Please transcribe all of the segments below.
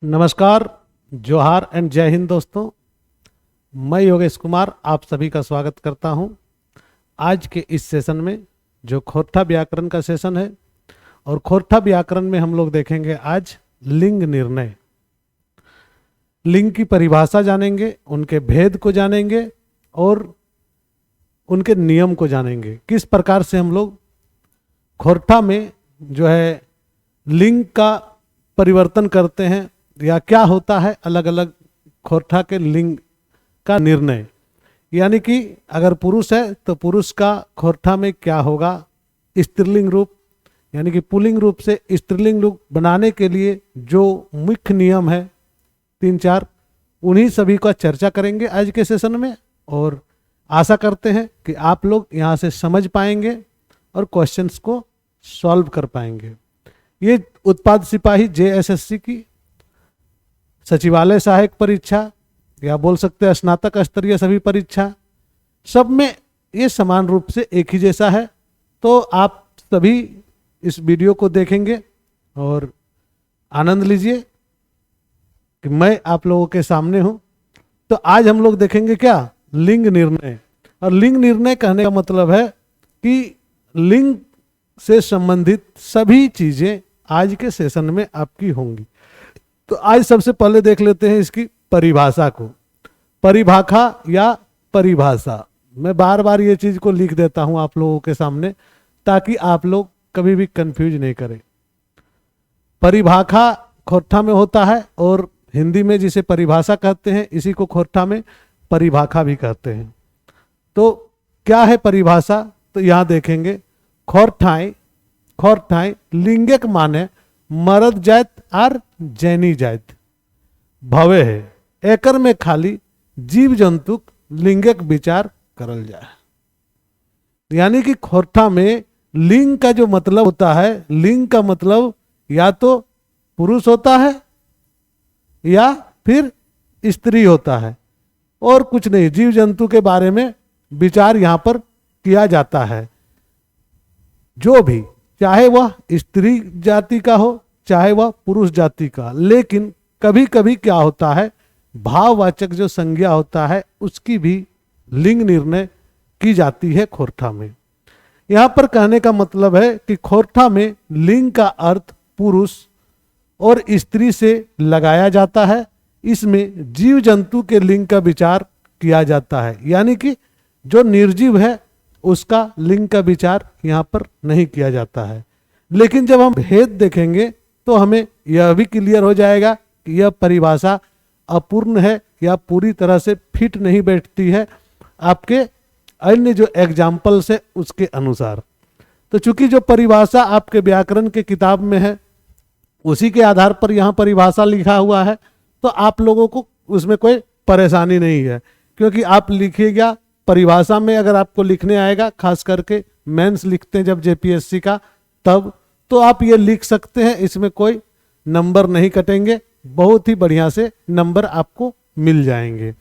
नमस्कार, जोहार एंड जय हिंद दोस्तों। मैं योगेश कुमार आप सभी का स्वागत करता हूं। आज के इस सेशन में जो खोरठा व्याकरण का सेशन है, और खोरठा व्याकरण में हम लोग देखेंगे आज लिंग निर्णय। लिंग की परिभाषा जानेंगे, उनके भेद को जानेंगे और उनके नियम को जानेंगे। किस प्रकार से हम लोग खोरठा में जो है लिंग का परिवर्तन करते हैं, या क्या होता है अलग अलग खोरठा के लिंग का निर्णय। यानी कि अगर पुरुष है तो पुरुष का खोरठा में क्या होगा, स्त्रीलिंग रूप यानी कि पुल्लिंग रूप से स्त्रीलिंग रूप बनाने के लिए जो मुख्य नियम है 3-4, उन्हीं सभी का चर्चा करेंगे आज के सेशन में। और आशा करते हैं कि आप लोग यहाँ से समझ पाएंगे और क्वेश्चंस को सॉल्व कर पाएंगे। ये उत्पाद सिपाही JSSC की सचिवालय सहायक परीक्षा, या बोल सकते हैं स्नातक स्तरीय सभी परीक्षा, सब में ये समान रूप से एक ही जैसा है। तो आप सभी इस वीडियो को देखेंगे और आनंद लीजिए कि मैं आप लोगों के सामने हूं। तो आज हम लोग देखेंगे क्या, लिंग निर्णय। और लिंग निर्णय कहने का मतलब है कि लिंग से संबंधित सभी चीजें आज के सेशन में आपकी होंगी। तो आज सबसे पहले देख लेते हैं इसकी परिभाषा को। परिभाषा या परिभाषा, मैं बार बार ये चीज को लिख देता हूं आप लोगों के सामने ताकि आप लोग कभी भी कंफ्यूज नहीं करें। परिभाषा खोरठा में होता है, और हिंदी में जिसे परिभाषा कहते हैं इसी को खोरठा में परिभाषा भी कहते हैं। तो क्या है परिभाषा, तो यहां देखेंगे खोरठाई लिंगक माने मर्द जात और जैनी जात भवे है, एकर में खाली जीव जंतुक लिंगक विचार करल जाए। यानी कि खोरठा में लिंग का जो मतलब होता है, लिंग का मतलब या तो पुरुष होता है या फिर स्त्री होता है, और कुछ नहीं। जीव जंतु के बारे में विचार यहां पर किया जाता है, जो भी, चाहे वह स्त्री जाति का हो चाहे वह पुरुष जाति का। लेकिन कभी कभी क्या होता है, भाववाचक जो संज्ञा होता है उसकी भी लिंग निर्णय की जाती है खोरठा में। यहां पर कहने का मतलब है कि खोरठा में लिंग का अर्थ पुरुष और स्त्री से लगाया जाता है। इसमें जीव जंतु के लिंग का विचार किया जाता है, यानी कि जो निर्जीव है उसका लिंग का विचार यहां पर नहीं किया जाता है। लेकिन जब हम भेद देखेंगे तो हमें यह भी क्लियर हो जाएगा कि यह परिभाषा अपूर्ण है या पूरी तरह से फिट नहीं बैठती है आपके अन्य जो एग्जाम्पल्स है उसके अनुसार। तो चूंकि जो परिभाषा आपके व्याकरण के किताब में है उसी के आधार पर यहाँ परिभाषा लिखा हुआ है, तो आप लोगों को उसमें कोई परेशानी नहीं है। क्योंकि आप लिखिएगा परिभाषा में, अगर आपको लिखने आएगा, खास करके मेंस लिखते हैं जब JPSC का, तब तो आप ये लिख सकते हैं, इसमें कोई नंबर नहीं कटेंगे, बहुत ही बढ़िया से नंबर आपको मिल जाएंगे।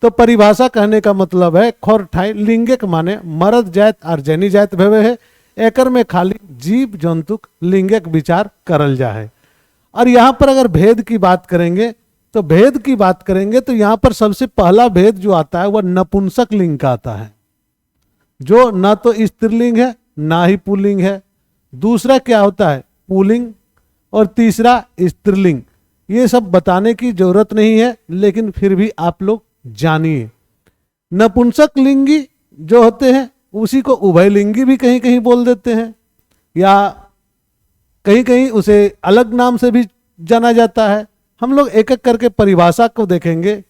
तो परिभाषा कहने का मतलब है खोरठाई लिंगक माने मर्द जात और जैनी जात भवे है, एकर में खाली जीव जंतुक लिंगक विचार करल जाए। और यहाँ पर अगर भेद की बात करेंगे तो यहाँ पर सबसे पहला भेद जो आता है वह नपुंसक लिंग का आता है, जो ना तो स्त्रीलिंग है ना ही पुल्लिंग है। दूसरा क्या होता है, पुल्लिंग, और तीसरा स्त्रीलिंग। ये सब बताने की जरूरत नहीं है, लेकिन फिर भी आप लोग जानिए। नपुंसक लिंगी जो होते हैं उसी को उभयलिंगी भी कहीं कहीं बोल देते हैं, या कहीं कहीं उसे अलग नाम से भी जाना जाता है। हम लोग एक एक करके परिभाषा को देखेंगे।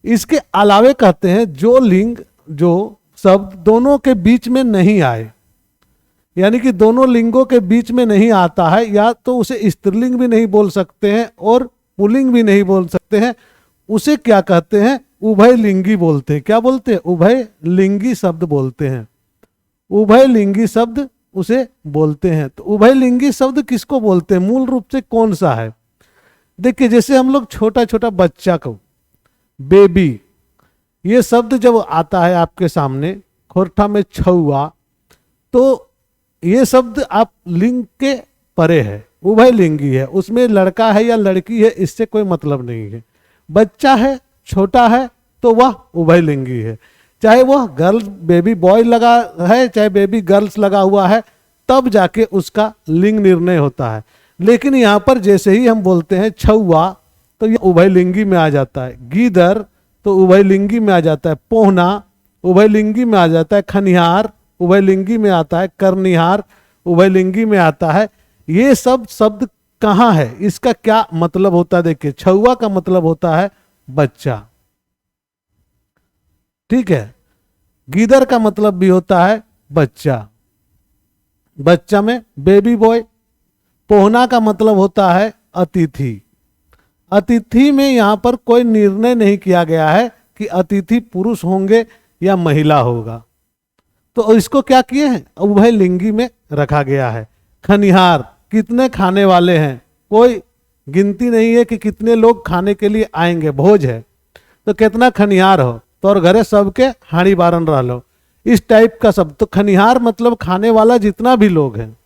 इसके अलावे कहते हैं जो लिंग, जो शब्द दोनों के बीच में नहीं आए, यानी कि दोनों लिंगों के बीच में नहीं आता है, या तो उसे स्त्रीलिंग भी नहीं बोल सकते हैं और पुल्लिंग भी नहीं बोल सकते हैं, उसे क्या कहते हैं, उभयलिंगी बोलते हैं। क्या बोलते हैं, उभयलिंगी शब्द बोलते हैं। उभयलिंगी शब्द उसे बोलते हैं। तो उभयलिंगी शब्द किसको बोलते हैं, मूल रूप से कौन सा है। देखिए, जैसे हम लोग छोटा छोटा बच्चा को बेबी, ये शब्द जब आता है आपके सामने खोरठा में छुआ, तो ये शब्द आप लिंग के परे है, उभयलिंगी है, उसमें लड़का है या लड़की है इससे कोई मतलब नहीं है। बच्चा है, छोटा है, तो वह उभयलिंगी है। चाहे वह गर्ल बेबी बॉय लगा है, चाहे बेबी गर्ल्स लगा हुआ है, तब जाके उसका लिंग निर्णय होता है। लेकिन यहाँ पर जैसे ही हम बोलते हैं छौवा, तो यह उभयलिंगी में आ जाता है। गीदड़ तो उभयलिंगी में आ जाता है। पोहना उभयलिंगी में आ जाता है। खनिहार उभयलिंगी में आता है। करनिहार उभयलिंगी में आता है। ये सब शब्द कहाँ है, इसका क्या मतलब होता है? देखिए, छौवा का मतलब होता है बच्चा, ठीक है। गीदड़ का मतलब भी होता है बच्चा, बच्चा में बेबी बॉय। पोहना का मतलब होता है अतिथि। अतिथि में यहां पर कोई निर्णय नहीं किया गया है कि अतिथि पुरुष होंगे या महिला होगा, तो इसको क्या किए हैं, उभयलिंगी में रखा गया है। खनिहार, कितने खाने वाले हैं, कोई गिनती नहीं है कि कितने लोग खाने के लिए आएंगे, भोज है तो कितना खनिहार हो, तो और घरे सबके हाड़ी बारन रह लो, इस टाइप का शब्द। तो खनिहार मतलब खाने वाला जितना भी लोग हैं,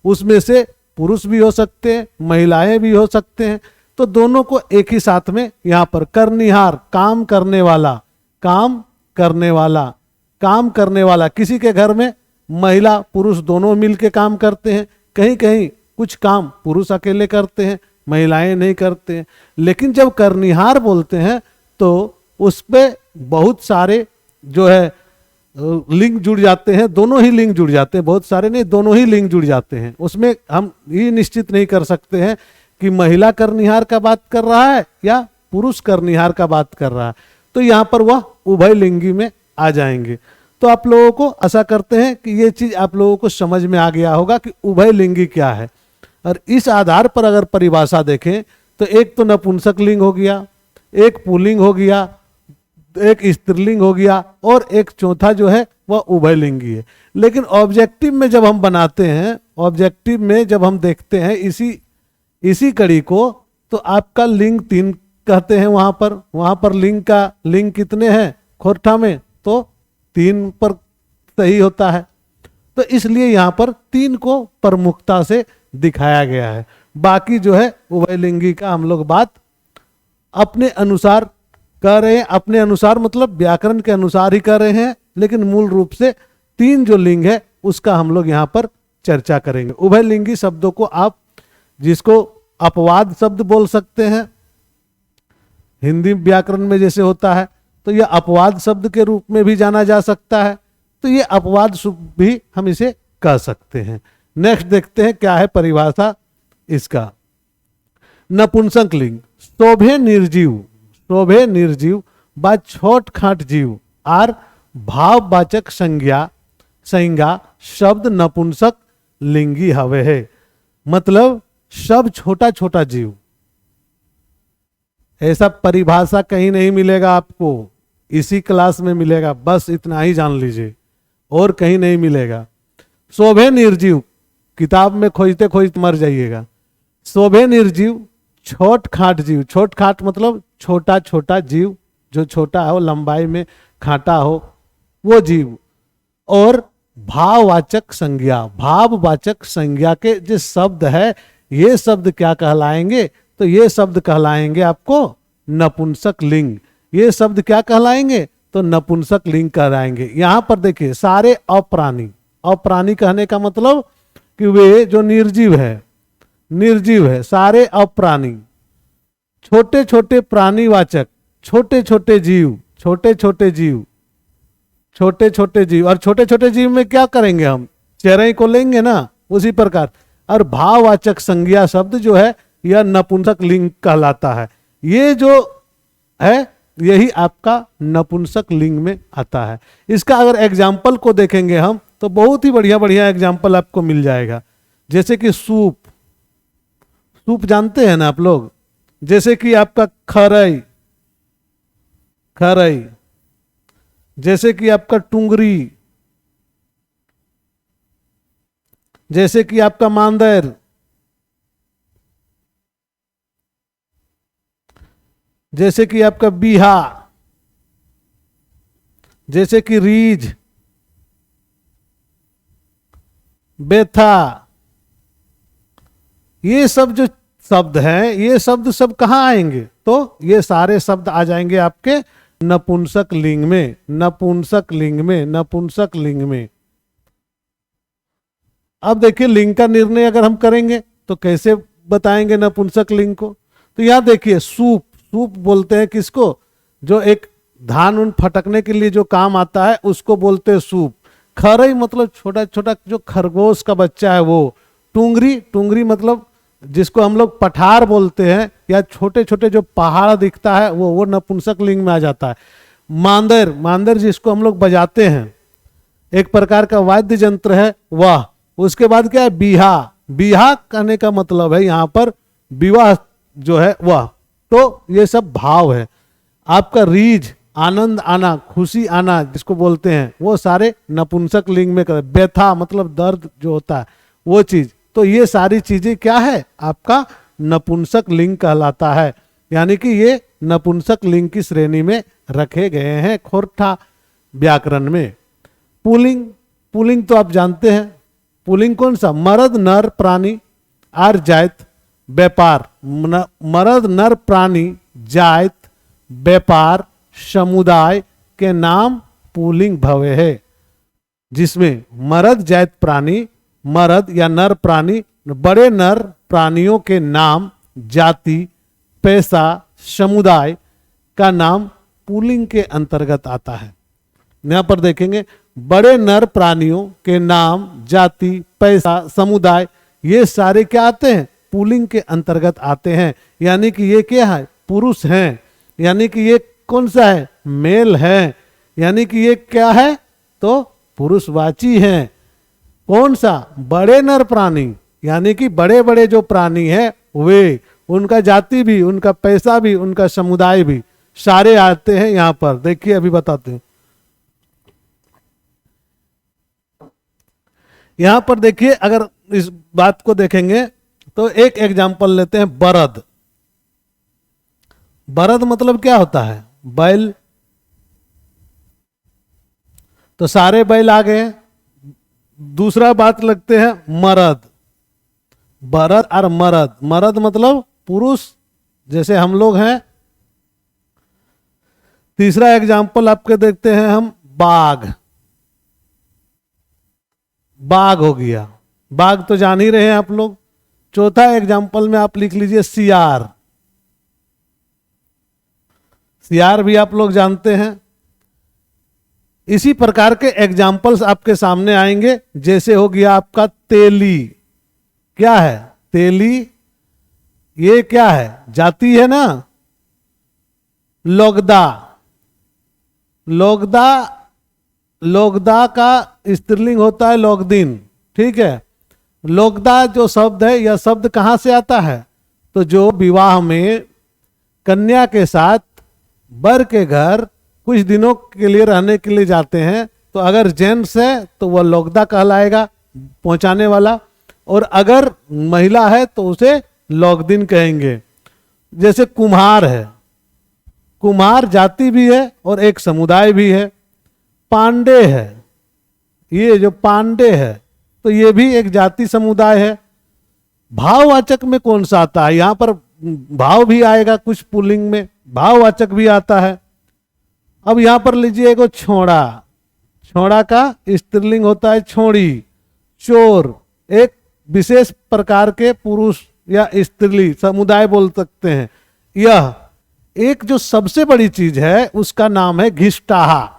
उसमें से पुरुष भी हो सकते हैं, महिलाएं भी हो सकते हैं, तो दोनों को एक ही साथ में यहाँ पर। करनिहार, काम करने वाला, काम करने वाला, काम करने वाला। किसी के घर में महिला पुरुष दोनों मिलके काम करते हैं, कहीं कहीं कुछ काम पुरुष अकेले करते हैं, महिलाएं नहीं करते हैं। लेकिन जब करनिहार बोलते हैं तो उस पे बहुत सारे जो है लिंग जुड़ जाते हैं, दोनों ही लिंग जुड़ जाते हैं, बहुत सारे नहीं, दोनों ही लिंग जुड़ जाते हैं। उसमें हम ये निश्चित नहीं कर सकते हैं कि महिला करनिहार का बात कर रहा है या पुरुष करनिहार का बात कर रहा है, तो यहाँ पर वह उभयलिंगी में आ जाएंगे। तो आप लोगों को आशा करते हैं कि ये चीज आप लोगों को समझ में आ गया होगा कि उभयलिंगी क्या है। और इस आधार पर अगर परिभाषा देखें तो एक तो नपुंसक लिंग हो गया, एक पुल्लिंग हो गया, एक स्त्रीलिंग हो गया, और एक चौथा जो है वह उभयलिंगी है। लेकिन ऑब्जेक्टिव में जब हम बनाते हैं, ऑब्जेक्टिव में जब हम देखते हैं इसी कड़ी को, तो आपका लिंग 3 कहते हैं। वहां पर लिंग कितने हैं खोरठा में, तो 3 पर सही होता है। तो इसलिए यहाँ पर 3 को प्रमुखता से दिखाया गया है। बाकी जो है उभयलिंगी का हम लोग बात अपने अनुसार कर रहे हैं, अपने अनुसार मतलब व्याकरण के अनुसार ही कर रहे हैं, लेकिन मूल रूप से 3 जो लिंग है उसका हम लोग यहाँ पर चर्चा करेंगे। उभयलिंगी शब्दों को आप जिसको अपवाद शब्द बोल सकते हैं, हिंदी व्याकरण में जैसे होता है, तो यह अपवाद शब्द के रूप में भी जाना जा सकता है, तो ये अपवाद शब्द भी हम इसे कह सकते हैं। नेक्स्ट देखते हैं क्या है परिभाषा इसका। नपुंसक लिंग, शोभे निर्जीव, शोभे निर्जीव बा छोट खाट जीव आर भाववाचक संज्ञा शब्द नपुंसक लिंगी हवे है। मतलब सब छोटा छोटा जीव, ऐसा परिभाषा कहीं नहीं मिलेगा आपको, इसी क्लास में मिलेगा, बस इतना ही जान लीजिए, और कहीं नहीं मिलेगा। शोभे निर्जीव, किताब में खोजते खोजते मर जाइएगा। शोभे निर्जीव, छोट खाट जीव, छोट खाट मतलब छोटा छोटा जीव, जो छोटा हो, लंबाई में खाटा हो, वो जीव। और भाववाचक संज्ञा, भाववाचक संज्ञा के जो शब्द है, ये शब्द क्या कहलाएंगे, तो ये शब्द कहलाएंगे आपको नपुंसक लिंग। ये शब्द क्या कहलाएंगे, तो नपुंसक लिंग कहलाएंगे। यहां पर देखिए सारे अप्राणी, अप्राणी कहने का मतलब कि वे जो निर्जीव है, सारे अप्राणी, छोटे छोटे प्राणीवाचक, छोटे छोटे जीव, छोटे छोटे जीव, छोटे छोटे जीव। और छोटे छोटे जीव में क्या करेंगे हम, चेरई को लेंगे ना, उसी प्रकार। और भाववाचक संज्ञा शब्द जो है यह नपुंसक लिंग कहलाता है। ये जो है यही आपका नपुंसक लिंग में आता है। इसका अगर एग्जाम्पल को देखेंगे हम तो बहुत ही बढ़िया बढ़िया एग्जाम्पल आपको मिल जाएगा। जैसे कि सूप, सूप जानते हैं ना आप लोग, जैसे कि आपका खरई, खरई, जैसे कि आपका टुंगरी, जैसे कि आपका मांदर, जैसे कि आपका बीहा, जैसे कि रीझ, बेथा, ये सब जो शब्द हैं, ये शब्द सब कहाँ आएंगे? तो ये सारे शब्द आ जाएंगे आपके नपुंसक लिंग में, नपुंसक लिंग में, नपुंसक लिंग में। अब देखिए लिंग का निर्णय अगर हम करेंगे तो कैसे बताएंगे नपुंसक लिंग को? तो यहां देखिए सूप, सूप बोलते हैं किसको? जो एक धान उन फटकने के लिए जो काम आता है उसको बोलते हैं सूप। खरई मतलब छोटा छोटा जो खरगोश का बच्चा है वो। टुंगरी, टुंगरी मतलब जिसको हम लोग पठार बोलते हैं, या छोटे छोटे जो पहाड़ दिखता है वो नपुंसक लिंग में आ जाता है। मांदर, मांदर जिसको हम लोग बजाते हैं, एक प्रकार का वाद्य यंत्र है वह। उसके बाद क्या है? बीहा, बीहा कहने का मतलब है यहाँ पर विवाह जो है वह। तो ये सब भाव है। आपका रीझ, आनंद आना, खुशी आना जिसको बोलते हैं, वो सारे नपुंसक लिंग में कर। व्यथा मतलब दर्द जो होता है वो चीज। तो ये सारी चीजें क्या है? आपका नपुंसक लिंग कहलाता है। यानी कि ये नपुंसक लिंग की श्रेणी में रखे गए हैं खोरठा व्याकरण में। पुल्लिंग, पुल्लिंग तो आप जानते हैं। पुल्लिंग कौन सा? मर्द नर प्राणी आर जायत व्यापार। मर्द नर प्राणी जायत व्यापार समुदाय के नाम पुल्लिंग भवे है। जिसमें मर्द जायत प्राणी, मर्द या नर प्राणी, बड़े नर प्राणियों के नाम, जाति, पैसा, समुदाय का नाम पुल्लिंग के अंतर्गत आता है। यहां पर देखेंगे बड़े नर प्राणियों के नाम, जाति, पैसा, समुदाय, ये सारे क्या आते हैं? पुल्लिंग के अंतर्गत आते हैं। यानी कि ये क्या है? पुरुष हैं। यानी कि ये कौन सा है? मेल है। यानी कि ये क्या है? तो पुरुषवाची हैं। कौन सा? बड़े नर प्राणी। यानी कि बड़े बड़े जो प्राणी हैं वे, उनका जाति भी, उनका पैसा भी, उनका समुदाय भी, सारे आते हैं यहां पर। देखिए अभी बताते हैं। यहां पर देखिए, अगर इस बात को देखेंगे तो एक एग्जाम्पल लेते हैं। बरद, बरद मतलब क्या होता है? बैल। तो सारे बैल आ गए। दूसरा बात लगते हैं मर्द, बरद और मर्द। मर्द मतलब पुरुष, जैसे हम लोग हैं। तीसरा एग्जाम्पल आपके देखते हैं हम, बाघ। बाघ हो गया, बाघ तो जान ही रहे हैं आप लोग। चौथा एग्जाम्पल में आप लिख लीजिए सियार। सियार भी आप लोग जानते हैं। इसी प्रकार के एग्जाम्पल्स आपके सामने आएंगे। जैसे हो गया आपका तेली। क्या है? तेली। ये क्या है? जाति है ना। लोगदा, लोगदा, लोगदा का स्त्रीलिंग होता है लोगदिन। ठीक है। लोगदा जो शब्द है, यह शब्द कहां से आता है? तो जो विवाह में कन्या के साथ वर के घर कुछ दिनों के लिए रहने के लिए जाते हैं, तो अगर जेंट्स है तो वह लोगदा कहलाएगा, पहुंचाने वाला। और अगर महिला है तो उसे लोगदिन कहेंगे। जैसे कुम्हार है, कुम्हार जाति भी है और एक समुदाय भी है। पांडे है, ये जो पांडे है तो ये भी एक जाति समुदाय है। भाववाचक में कौन सा आता है? यहां पर भाव भी आएगा, कुछ पुल्लिंग में भाववाचक भी आता है। अब यहां पर लीजिए एक छोड़ा। छोड़ा का स्त्रीलिंग होता है छोड़ी। चोर एक विशेष प्रकार के पुरुष या स्त्री समुदाय बोल सकते हैं। यह एक जो सबसे बड़ी चीज है उसका नाम है घिष्टाहा।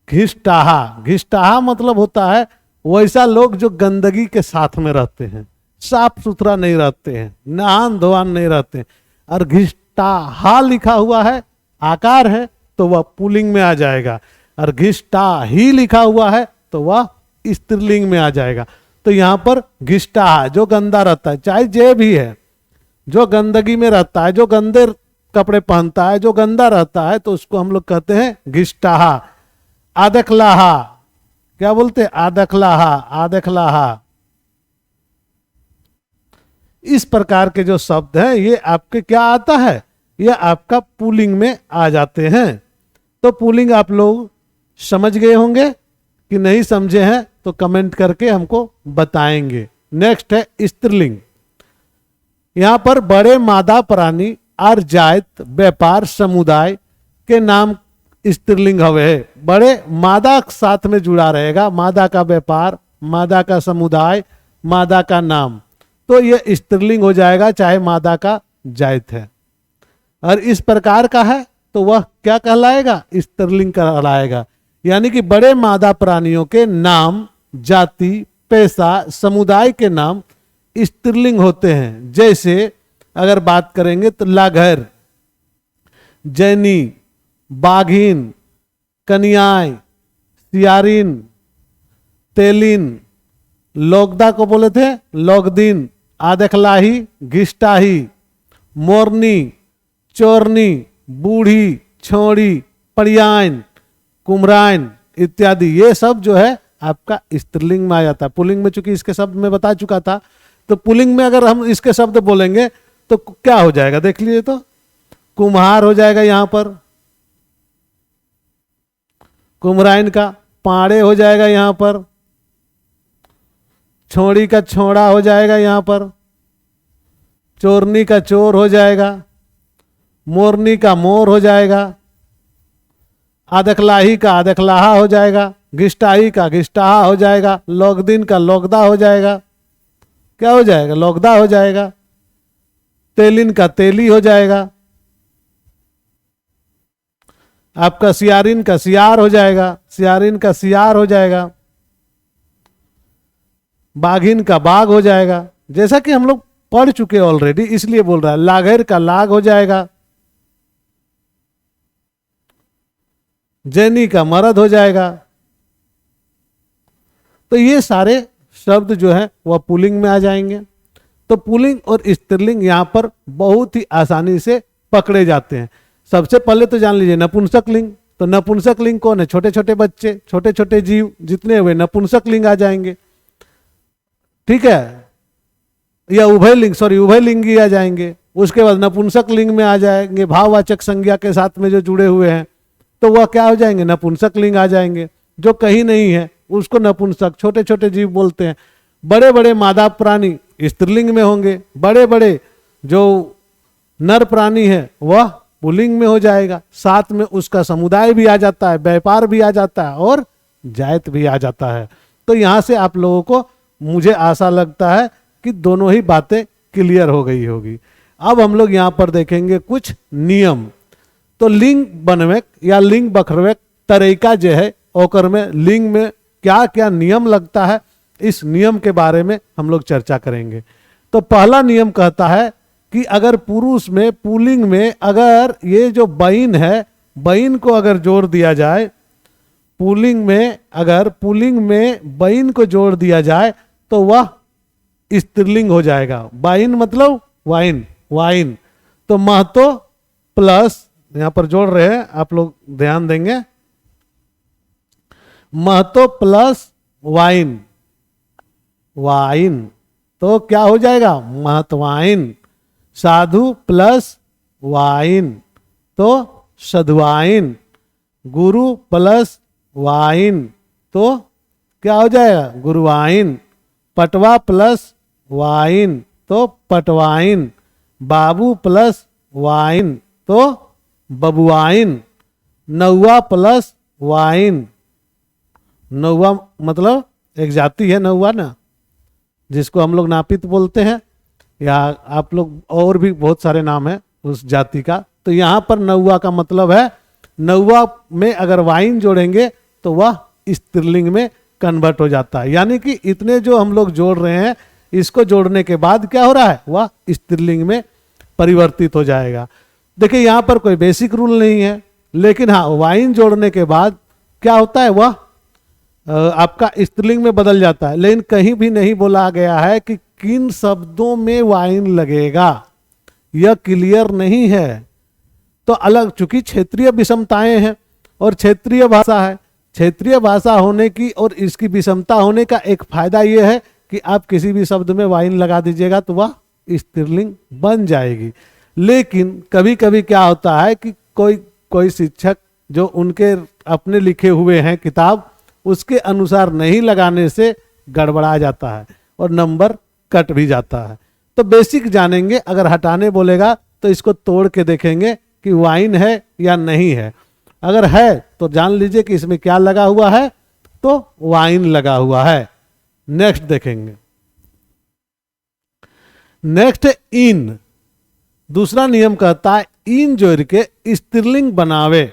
घिष्टाहा, घिष्टाहा मतलब होता है वैसा लोग जो गंदगी के साथ में रहते हैं, साफ सुथरा नहीं रहते हैं, नहान धोआन नहीं रहते हैं। और घिष्टाहा लिखा हुआ है, आकार है, तो वह पुल्लिंग में आ जाएगा। और घिष्टा ही लिखा हुआ है तो वह स्त्रीलिंग में आ जाएगा। तो यहां पर घिष्टाहा जो गंदा रहता है, चाहे जे भी है, जो गंदगी में रहता है, जो गंदे कपड़े पहनता है, जो गंदा रहता है, तो उसको हम लोग कहते हैं घिष्टाहा। आदखलाहा, क्या बोलते हैं? आदखलाहा, आदखलाहा। इस प्रकार के जो शब्द हैं ये आपके क्या आता है? ये आपका पुल्लिंग में आ जाते हैं। तो पुल्लिंग आप लोग समझ गए होंगे कि नहीं समझे हैं तो कमेंट करके हमको बताएंगे। नेक्स्ट है स्त्रीलिंग। यहां पर बड़े मादा प्राणी और जायत व्यापार समुदाय के नाम स्त्रीलिंग हवे है। बड़े मादा साथ में जुड़ा रहेगा, मादा का व्यापार, मादा का समुदाय, मादा का नाम, तो यह स्त्रीलिंग हो जाएगा, चाहे मादा का जायत है। और इस प्रकार का है तो वह क्या कहलाएगा? स्त्रीलिंग कहलाएगा। यानी कि बड़े मादा प्राणियों के नाम, जाति, पेशा, समुदाय के नाम स्त्रीलिंग होते हैं। जैसे अगर बात करेंगे तो लाघर, जैनी, बाघिन, कन्याय, सियारिन, तेलिन, लोकदा को बोले थे लोकदिन, आदखलाही, घिष्टाही, मोरनी, चोरनी, बूढ़ी, छोड़ी, पड़ियाइन, कुमराइन इत्यादि, ये सब जो है आपका स्त्रीलिंग में आ जाता है। पुल्लिंग में चूंकि इसके शब्द में बता चुका था, तो पुल्लिंग में अगर हम इसके शब्द बोलेंगे तो क्या हो जाएगा देख लीजिए। तो कुम्हार हो जाएगा यहां पर, कुमराइन का पाड़े हो जाएगा यहां पर, छोड़ी का छोड़ा हो जाएगा यहां पर, चोरनी का चोर हो जाएगा, मोरनी का मोर हो जाएगा, आदखलाही का आदखलाहा हो जाएगा, घिष्टाही का घिष्टाहा हो जाएगा, लोकदिन का लोकदा हो जाएगा, क्या हो जाएगा? लोकदा हो जाएगा, तेलिन का तेली हो जाएगा, आपका सियारिन का सियार हो जाएगा, सियारिन का सियार हो जाएगा, बाघिन का बाघ हो जाएगा। जैसा कि हम लोग पढ़ चुके ऑलरेडी, इसलिए बोल रहा है। लाघेर का लाग हो जाएगा, जैनी का मर्द हो जाएगा। तो ये सारे शब्द जो है वह पुल्लिंग में आ जाएंगे। तो पुल्लिंग और स्त्रीलिंग यहां पर बहुत ही आसानी से पकड़े जाते हैं। सबसे पहले तो जान लीजिए नपुंसक लिंग। तो नपुंसक लिंग कौन है? छोटे छोटे बच्चे, छोटे छोटे जीव जितने हुए नपुंसक लिंग आ जाएंगे, ठीक है। या उभय लिंग, सॉरी उभय लिंगी आ जाएंगे। उसके बाद नपुंसक लिंग में आ जाएंगे भाववाचक संज्ञा के साथ में जो जुड़े हुए हैं, तो वह क्या हो जाएंगे? नपुंसक लिंग आ जाएंगे। जो कहीं नहीं है उसको नपुंसक, छोटे छोटे जीव बोलते हैं। बड़े बड़े मादा प्राणी स्त्रीलिंग में होंगे, बड़े बड़े जो नर प्राणी है वह पुल्लिंग में हो जाएगा। साथ में उसका समुदाय भी आ जाता है, व्यापार भी आ जाता है और जायत भी आ जाता है। तो यहां से आप लोगों को, मुझे आशा लगता है कि दोनों ही बातें क्लियर हो गई होगी। अब हम लोग यहां पर देखेंगे कुछ नियम। तो लिंग बनवेक या लिंग बखरवेक तरीका जो है, ओकर में लिंग में क्या क्या नियम लगता है, इस नियम के बारे में हम लोग चर्चा करेंगे। तो पहला नियम कहता है कि अगर पुरुष में पुल्लिंग में अगर ये जो बइन है, बइन को अगर जोड़ दिया जाए, पुल्लिंग में अगर पुल्लिंग में बइन को जोड़ दिया जाए तो वह स्त्रीलिंग हो जाएगा। बाइन मतलब वाइन, वाइन। तो महतो प्लस, यहां पर जोड़ रहे हैं आप लोग ध्यान देंगे, महतो प्लस वाइन, वाइन तो क्या हो जाएगा? महतवाइन। साधु प्लस वाइन तो सधवाइन। गुरु प्लस वाइन तो क्या हो जाएगा? गुरुवाइन। पटवा प्लस वाइन तो पटवाइन। बाबू प्लस वाइन तो बबुआइन। नौवा प्लस वाइन, नौवा मतलब एक जाति है नौवा ना, जिसको हम लोग नापित बोलते हैं, या आप लोग और भी बहुत सारे नाम है उस जाति का। तो यहाँ पर नौवा का मतलब है, नौवा में अगर वाइन जोड़ेंगे तो वह स्त्रीलिंग में कन्वर्ट हो जाता है। यानी कि इतने जो हम लोग जोड़ रहे हैं, इसको जोड़ने के बाद क्या हो रहा है? वह स्त्रीलिंग में परिवर्तित हो जाएगा। देखिए यहाँ पर कोई बेसिक रूल नहीं है, लेकिन हाँ वाइन जोड़ने के बाद क्या होता है? वह आपका स्त्रीलिंग में बदल जाता है। लेकिन कहीं भी नहीं बोला गया है कि किन शब्दों में वाइन लगेगा, यह क्लियर नहीं है। तो अलग, चूंकि क्षेत्रीय विषमताएं हैं और क्षेत्रीय भाषा है, क्षेत्रीय भाषा होने की और इसकी विषमता होने का एक फायदा यह है कि आप किसी भी शब्द में वाइन लगा दीजिएगा तो वह स्त्रीलिंग बन जाएगी। लेकिन कभी कभी क्या होता है कि कोई शिक्षक जो उनके अपने लिखे हुए हैं किताब, उसके अनुसार नहीं लगाने से गड़बड़ा जाता है। और नंबर कट भी जाता है। तो बेसिक जानेंगे, अगर हटाने बोलेगा तो इसको तोड़ के देखेंगे कि वाइन है या नहीं है। अगर है तो जान लीजिए कि इसमें क्या लगा हुआ है, तो वाइन लगा हुआ है। नेक्स्ट देखेंगे, नेक्स्ट इन। दूसरा नियम कहता है इन जोड़ के स्त्रीलिंग बनावे।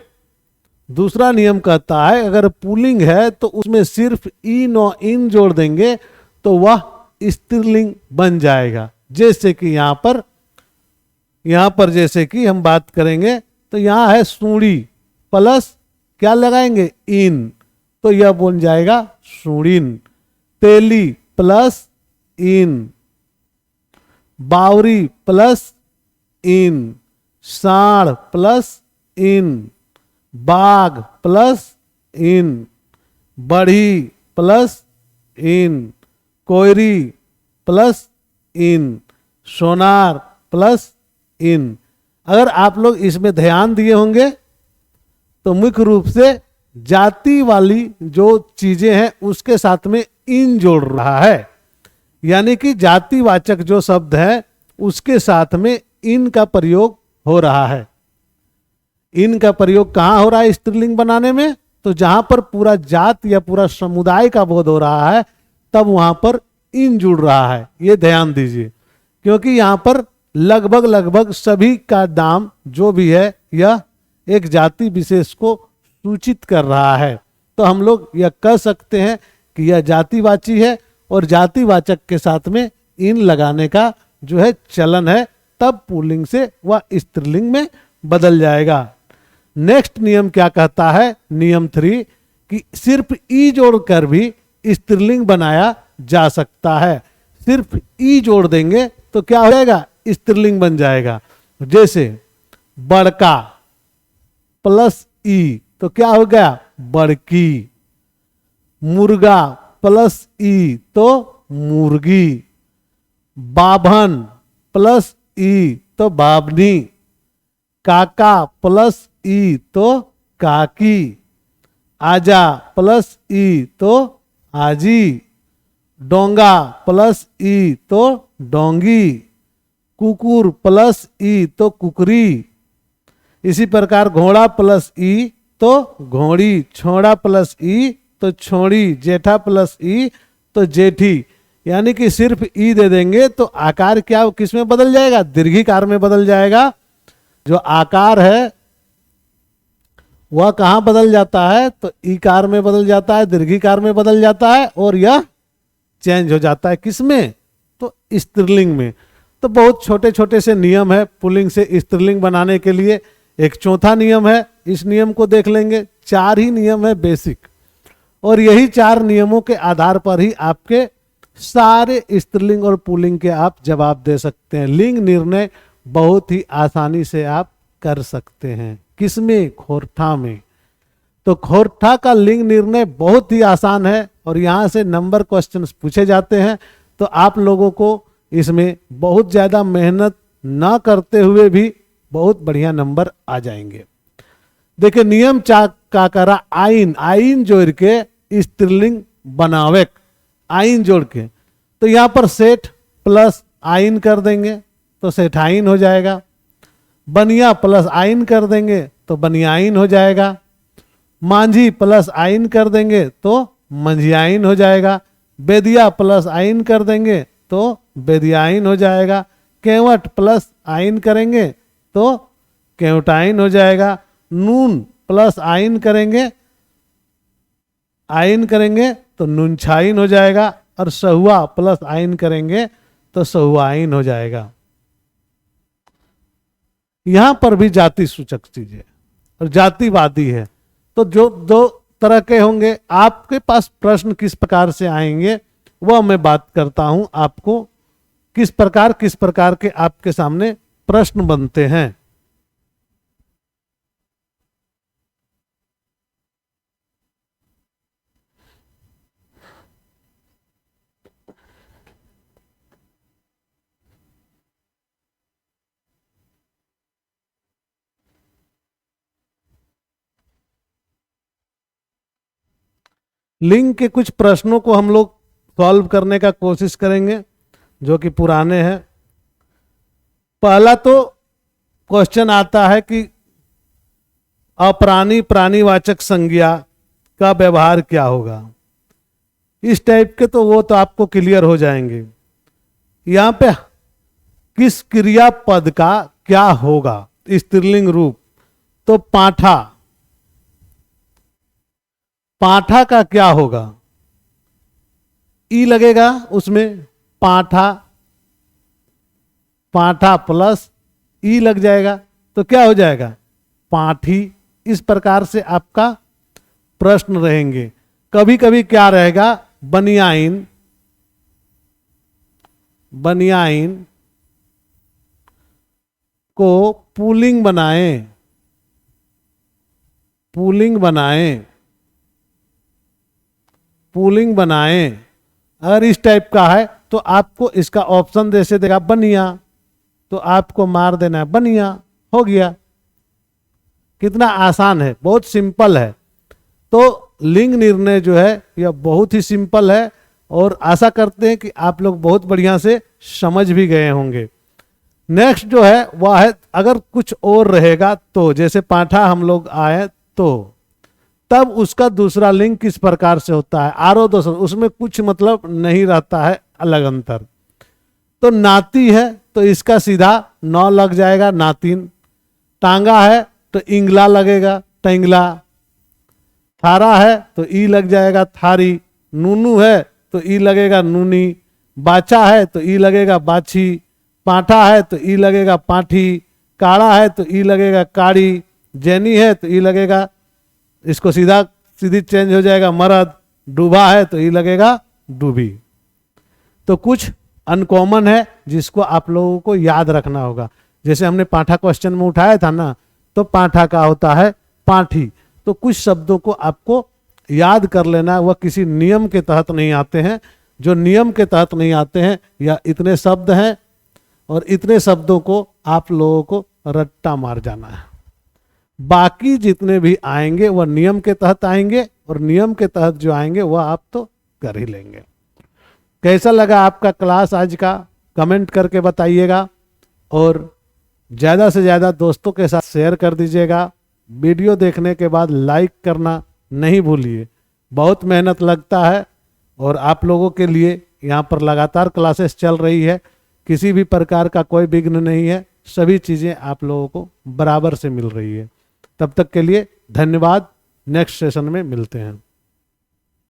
दूसरा नियम कहता है अगर पुल्लिंग है तो उसमें सिर्फ इन और इन जोड़ देंगे तो वह स्त्रीलिंग बन जाएगा। जैसे कि यहां पर जैसे कि हम बात करेंगे तो यहां है सूड़ी प्लस क्या लगाएंगे इन, तो यह बन जाएगा सूड़िन। तेली प्लस इन, बावरी प्लस इन, साढ़ प्लस इन, बाघ प्लस इन, बढ़ी प्लस इन, कोयरी प्लस इन, सोनार प्लस इन। अगर आप लोग इसमें ध्यान दिए होंगे तो मुख्य रूप से जाति वाली जो चीजें हैं उसके साथ में इन जोड़ रहा है, यानी कि जातिवाचक जो शब्द है उसके साथ में इन का प्रयोग हो रहा है। इन का प्रयोग कहां हो रहा है स्त्रीलिंग बनाने में, तो जहां पर पूरा जात या पूरा समुदाय का बोध हो रहा है तब वहां पर इन जुड़ रहा है। ये ध्यान दीजिए, क्योंकि यहां पर लगभग सभी का नाम जो भी है यह एक जाति विशेष को सूचित कर रहा है। तो हम लोग यह कह सकते हैं कि यह जातिवाची है और जातिवाचक के साथ में इन लगाने का जो है चलन है, तब पुल्लिंग से वह स्त्रीलिंग में बदल जाएगा। नेक्स्ट नियम क्या कहता है, नियम 3, कि सिर्फ ई जोड़कर भी स्त्रीलिंग बनाया जा सकता है। सिर्फ ई जोड़ देंगे तो क्या हो जाएगा, स्त्रीलिंग बन जाएगा। जैसे बड़का प्लस ई तो क्या हो गया, बड़की। मुर्गा प्लस ई तो मुर्गी। बाभन प्लस ई तो बाभनी। काका प्लस ई तो काकी। आजा प्लस ई तो आजी। डोंगा प्लस ई तो डोंगी। कुकुर प्लस ई तो कुकरी। इसी प्रकार घोड़ा प्लस ई तो घोड़ी। छोड़ा प्लस ई तो छोड़ी। जेठा प्लस ई तो जेठी। यानी कि सिर्फ ई दे देंगे तो आकार क्या किस में बदल जाएगा, दीर्घिकार में बदल जाएगा। जो आकार है वह कहां बदल जाता है, तो ईकार में बदल जाता है, दीर्घिकार में बदल जाता है, और यह चेंज हो जाता है किसमें, तो स्त्रीलिंग में। तो बहुत छोटे छोटे से नियम है पुल्लिंग से स्त्रीलिंग बनाने के लिए। एक चौथा नियम है, इस नियम को देख लेंगे। 4 ही नियम है बेसिक, और यही 4 नियमों के आधार पर ही आपके सारे स्त्रीलिंग और पुल्लिंग के आप जवाब दे सकते हैं। लिंग निर्णय बहुत ही आसानी से आप कर सकते हैं। किसमें, खोरठा में। तो खोरठा का लिंग निर्णय बहुत ही आसान है और यहां से नंबर क्वेश्चंस पूछे जाते हैं। तो आप लोगों को इसमें बहुत ज्यादा मेहनत ना करते हुए भी बहुत बढ़िया नंबर आ जाएंगे। देखिए नियम 4 का करा आइन। आइन जोड़ के स्त्रीलिंग बनावे। आइन जोड़ के तो यहां पर सेठ प्लस आइन कर देंगे तो सेठाइन हो जाएगा। बनिया प्लस आइन कर देंगे तो बनियाइन हो जाएगा। मांझी प्लस आइन कर देंगे तो मंझियाइन हो जाएगा। बेदिया प्लस आइन कर देंगे तो बेदियाइन हो जाएगा। केवट प्लस आइन करेंगे तो केवटाइन हो जाएगा। नून प्लस आइन करेंगे तो नुनछाइन हो जाएगा। और सहुआ प्लस आइन करेंगे तो सहुआइन हो जाएगा। यहां पर भी जाति सूचक चीज है और जातिवादी है। तो जो 2 तरह के होंगे, आपके पास प्रश्न किस प्रकार से आएंगे वह मैं बात करता हूं आपको, किस प्रकार के आपके सामने प्रश्न बनते हैं। लिंग के कुछ प्रश्नों को हम लोग सॉल्व करने का कोशिश करेंगे जो कि पुराने हैं। पहला तो क्वेश्चन आता है कि अपरानी प्राणीवाचक संज्ञा का व्यवहार क्या होगा। इस टाइप के तो वो तो आपको क्लियर हो जाएंगे। यहां पे किस क्रियापद का क्या होगा स्त्रीलिंग रूप, तो पाठा, पाठा का क्या होगा, ई लगेगा उसमें, पाठा, पाठा प्लस ई लग जाएगा तो क्या हो जाएगा, पाठी। इस प्रकार से आपका प्रश्न रहेंगे। कभी कभी क्या रहेगा, बनियाइन, बनियाइन को पुल्लिंग बनाएं, पुल्लिंग बनाएं, पुल्लिंग बनाएं। अगर इस टाइप का है तो आपको इसका ऑप्शन जैसे देगा बनिया, तो आपको मार देना है बनिया, हो गया। कितना आसान है, बहुत सिंपल है। तो लिंग निर्णय जो है यह बहुत ही सिंपल है और आशा करते हैं कि आप लोग बहुत बढ़िया से समझ भी गए होंगे। नेक्स्ट जो है वह है, अगर कुछ और रहेगा तो, जैसे पाठा हम लोग आए तो तब उसका दूसरा लिंग किस प्रकार से होता है, आरो दोषण, उसमें कुछ मतलब नहीं रहता है, अलग अंतर। तो नाती है तो इसका सीधा नौ लग जाएगा, नातिन। टांगा है तो इंगला लगेगा, टेंगला। थारा है तो ई लग जाएगा, थारी। नूनू है तो ई लगेगा, नूनी। बाचा है तो ई लगेगा, बाछी। पाठा है तो ई लगेगा, पाठी। काड़ा है तो ई लगेगा, काड़ी। जैनी है तो ई लगेगा, इसको सीधा सीधी चेंज हो जाएगा, मर्द। डूबा है तो ई लगेगा, डूबी। तो कुछ अनकॉमन है जिसको आप लोगों को याद रखना होगा। जैसे हमने पाठा क्वेश्चन में उठाया था ना, तो पाठा का होता है पाठी। तो कुछ शब्दों को आपको याद कर लेना, वह किसी नियम के तहत नहीं आते हैं। जो नियम के तहत नहीं आते हैं, या इतने शब्द हैं और इतने शब्दों को आप लोगों को रट्टा मार जाना है। बाकी जितने भी आएंगे वह नियम के तहत आएंगे, और नियम के तहत जो आएंगे वह आप तो कर ही लेंगे। कैसा लगा आपका क्लास आज का, कमेंट करके बताइएगा, और ज़्यादा से ज़्यादा दोस्तों के साथ शेयर कर दीजिएगा। वीडियो देखने के बाद लाइक करना नहीं भूलिए। बहुत मेहनत लगता है और आप लोगों के लिए यहाँ पर लगातार क्लासेस चल रही है। किसी भी प्रकार का कोई विघ्न नहीं है, सभी चीज़ें आप लोगों को बराबर से मिल रही है। तब तक के लिए धन्यवाद। नेक्स्ट सेशन में मिलते हैं।